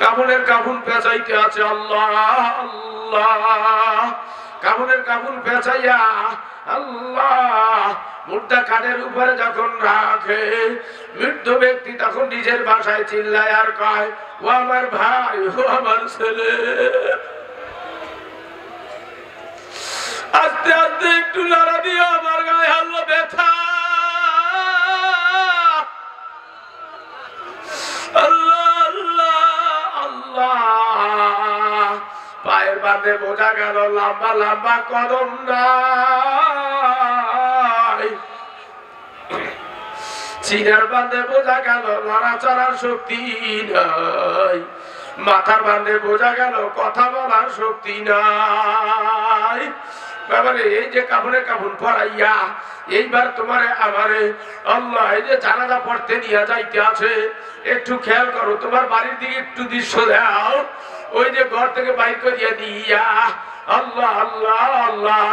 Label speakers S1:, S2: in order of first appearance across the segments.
S1: কাফনের কাফন পেঁচাইতে আছে আল্লাহ আল্লাহ, কাফনের কাফন পেঁচাইয়া আল্লাহ মুর্দা কাঠের উপরে যখন রাখে, মৃত্যু ব্যক্তি তখন নিজের ভাষায় চিল্লায় আর কয়, ও আমার ভাই, ও আমার ছেলে। আস্তে আস্তে একটু নাড়া দিও, আমার গায়ে হাল্লো ব্যথা। আল্লাহ আল্লাহ আল্লাহ, পায়ের বাঁধে বোঝা গেল লম্বা লম্বা কদম নাই, চিনার বাঁধে বোঝা গেল লড়াচড়ার শক্তি নাই, মাথার বাঁধে বোঝা গেল কথা বলার শক্তি নাই। বাবারে এই যে কাফনের কাফন পরাইয়া এইবার তোমারে আমারে আল্লাহ এই যে জানাজা পড়তে নিয়ে যাইতে আছে, একটু খেয়াল করো, তোমার বাড়ির দিকে একটু দৃশ্য দাও, ওই যে ঘর থেকে বাইর করিয়া দিয়া আল্লাহ আল্লাহ আল্লাহ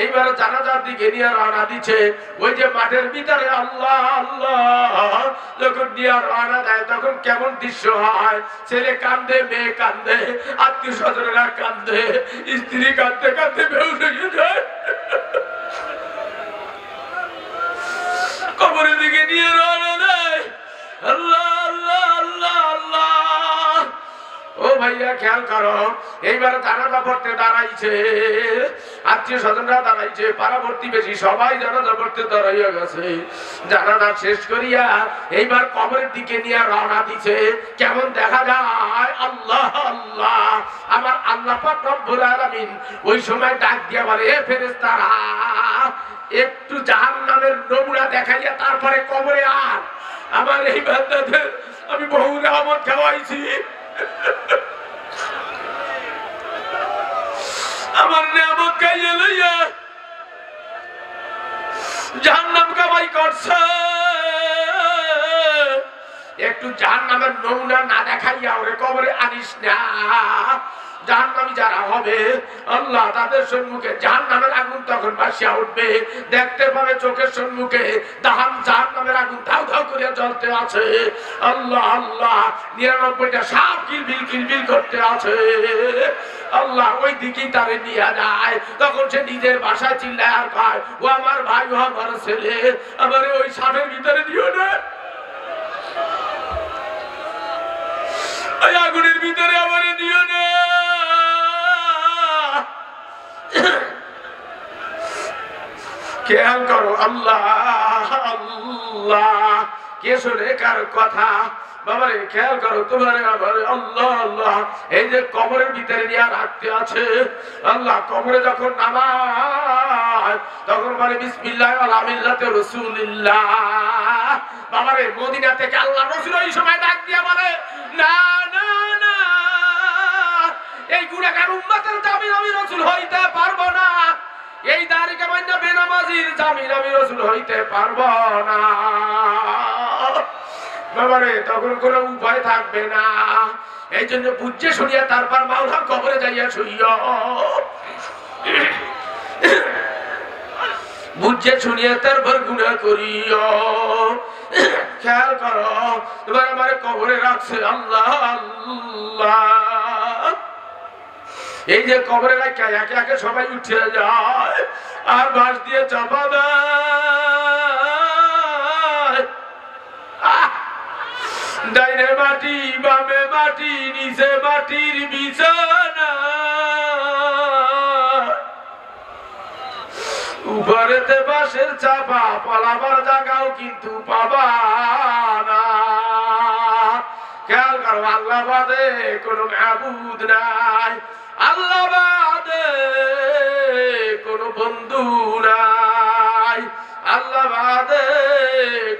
S1: এইবার জানাজার দিকে নিয়ে রওনা দিচ্ছে, ওই যে মাঠের ভিতরে আল্লাহ আল্লাহ যখন নিয়ে রওনা দেয় তখন কেমন দৃশ্য হয়, ছেলে কান্দে, মেয়ে কান্দে, আত্মীয় স্বজনেরা কান্দে, স্ত্রী কান্দতে কান্দতে বেহুশ হয়ে যায়, কবরের দিকে নিয়ে রওনা দেয়। আল্লাহ আল্লাহ আল্লাহ আল্লাহ, ও ভাইয়া খেয়াল করো, এইবার জানাজা পড়তে দাঁড়াইছে, আত্মীয় স্বজনরা দাঁড়াইছে, পাড়াবর্তী বেশি সবাই জানাজা পড়তে দাঁড়াইয়া গেছে। জানাজা শেষ করিয়া এইবার কবরের দিকে নিয়ে রওনা দিছে, কেমন দেখা যায় আল্লাহ আল্লাহ, আমার আল্লাহ পাক রব্বুল আলামিন ওই সময় ডাক দিয়া বলে, এ ফেরেশতারা একটু জাহান্নামের নমুনা দেখাইয়া তারপরে কবরে আন, আমার এই বান্দাদের আমি বহু রহমত খাওয়াইছি, আমার নিয়ামত খাইয়ে লইয়া জাহান্নাম কামাই করছে, একটু জাহান্নামের নমুনা না দেখাইয়া ওরে কবরে আনিস না। জাহান্নামী যারা হবে আল্লাহ তাদের সম্মুখে জাহান্নামের আগুন তখন ভাসিয়া উঠবে, দেখতে পাবে চোখের সম্মুখে জাহান্নামের আগুন ধাউ ধাউ করে জ্বলতে আছে, আল্লাহ আল্লাহ 99টা সাপ কিলবিল কিলবিল করতে আছে, আল্লাহ ওই দিকেই তারে নিয়ে যায়, তখন সে নিজের ভাষায় চিল্লায় আর কয়, ও আমার ভাই, ও আমার ছেলে, আমার ওই সাপের ভিতরে দিও না, ওই আগুনের ভিতরে আমার দিও না। খেয়াল করো আল্লাহ আল্লাহ, কে শোনে কার কথা, বাবারে খেয়াল করো তোমার আমার আল্লাহ আল্লাহ, এই যে কবরের ভিতরে নিয়ে রাখতে আছে, আল্লাহ কবরে যখন নামায় তখন বলে বিসমিল্লাহ আলা মিল্লাতে রাসূলিল্লাহ, বাবারে মদিনা থেকে আল্লাহ রাসূল ওই সময় ডাক দিয়া বলে, না না না, এই গুনাহগার উম্মতের জামিন আমি রাসূল হইতে পারবো না, এই দাড়িকে মাইনা বেনামাজির জামিন আমি রাসূল হইতে পারবো না, বাবারে তখন কোনো উপায় থাকবে না, এই জন্য বুঝে শুনিয়া তারপর মাওলার কবরে যাইয়া শুইও, বুঝে শুনিয়া তারপর গুনাহ করিও। খেয়াল করো তোমার আমার কবরে রাখছে আল্লাহ আল্লাহ, এই যে কবরে রাখা একে একে সবাই উঠে যায় আর বাঁশ দিয়ে চাপা দেয়, ডাইনে মাটি বামে মাটি নিচে মাটির বিছানা, উপরেতে বাঁশের চাপা, পালাবার জায়গাও কিন্তু পাবা না। খেয়াল করো আল্লাহ বাদে কোনো মাবুদ নাই, আল্লাহ বাদে কোনো বন্ধু নাই, আল্লাহ বাদে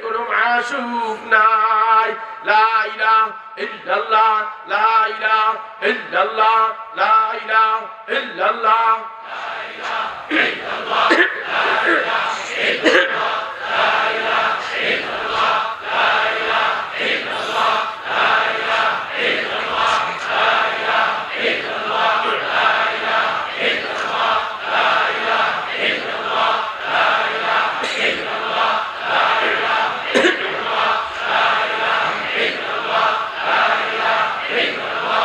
S1: কোনো মাশুক নাই, লা ইলাহা ইল্লাল্লাহ লা ইলাহা ইল্লাল্লাহ লা ইলাহা ইল্লাল্লাহ লা ইলাহা ইল্লাল্লাহ লা ইলাহা ইল্লাল্লাহ লা ইলাহা ইল্লাল্লাহ লা ইলাহা ইল্লাল্লাহ লা ইলাহা ইল্লাল্লাহ লা ইলাহা ইল্লাল্লাহ লা ইলাহা ইল্লাল্লাহ লা ইলাহা ইল্লাল্লাহ লা ইলাহা ইল্লাল্লাহ লা ইলাহা ইল্লাল্লাহ লা ইলাহা ইল্লাল্লাহ লা ইলাহা ইল্লাল্লাহ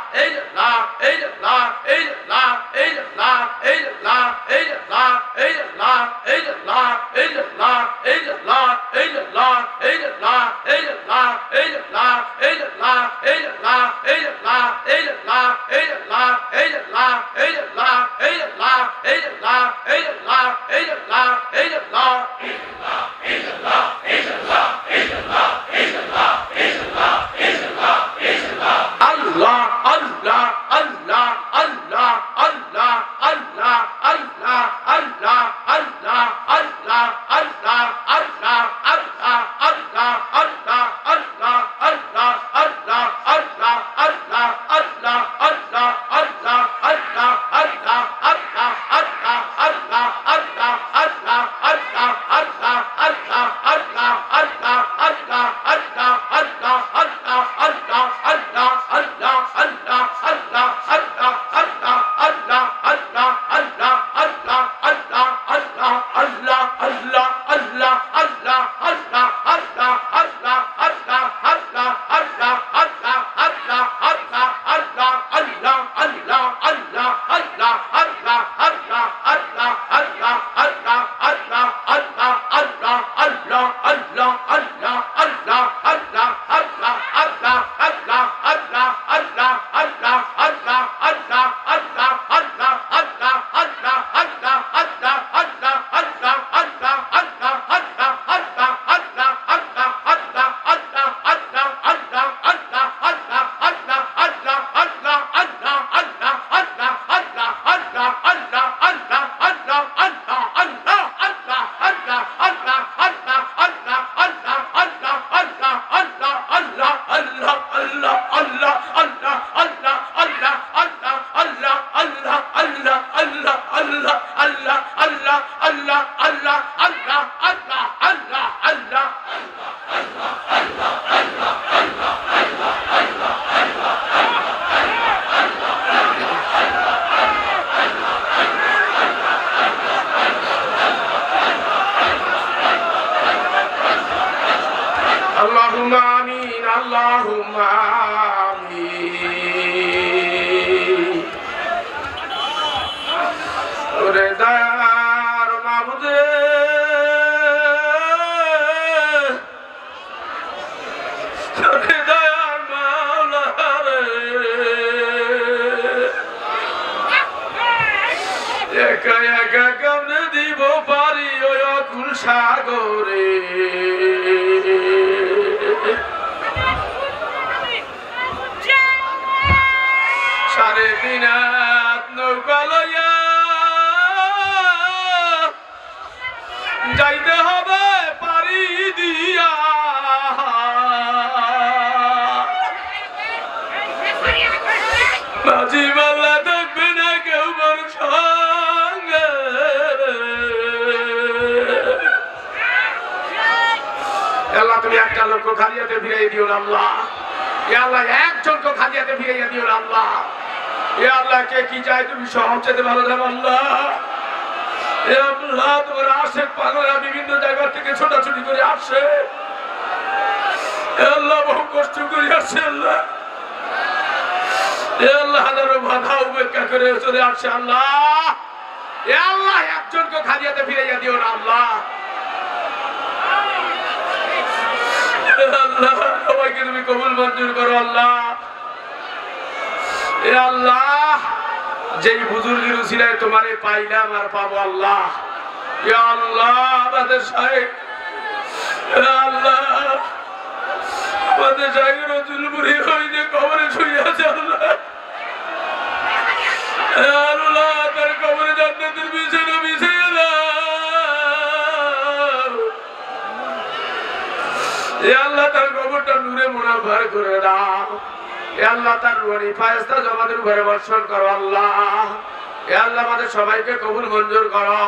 S1: সবাইকে কবুল মঞ্জুর করো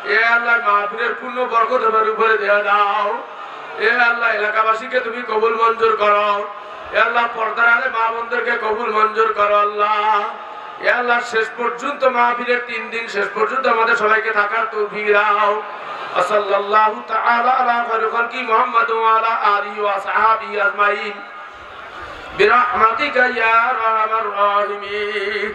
S1: এ আল্লাহ মাহফিলের পূর্ণ বরকত আমার উপরে দেয়া দাও এ আল্লাহ এলাকাবাসীকে তুমি কবুল মঞ্জুর করো এ আল্লাহ পর্দার আলে মা বোনদেরকে কবুল মঞ্জুর করো আল্লাহ এ আল্লাহ শেষ পর্যন্ত মাহফিলের 3 দিন শেষ পর্যন্ত আমাদের সবাইকে থাকার তৌফিক দাও সাল্লাল্লাহু তাআলা আলা খায়রি খালকি মুহাম্মদ ওয়া আলা আলিহি ওয়া সাহবিহি আজমাইন برحمتك يا أرحم الراحمين